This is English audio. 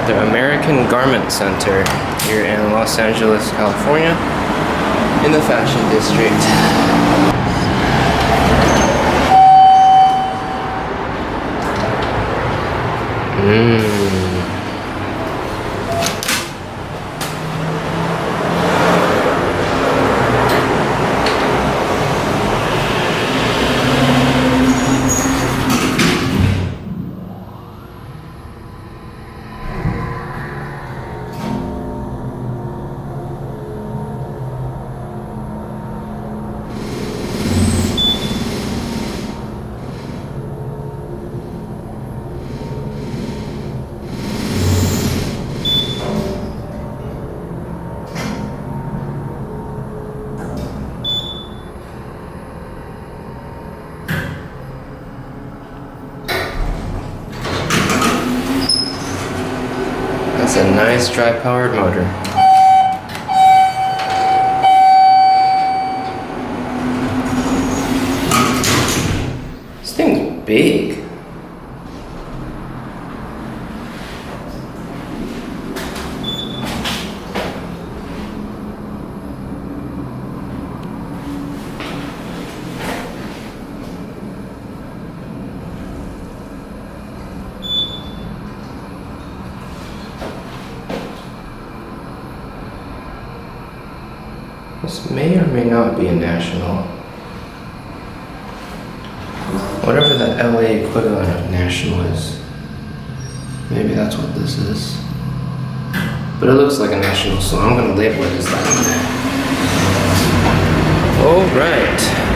at the American Garment Center here in Los Angeles, California, in the Fashion District. That's a nice dry-powered motor. This thing's big. This may or may not be a national. Whatever the LA equivalent of national is. Maybe that's what this is. But it looks like a national, so I'm gonna label it as that. Alright.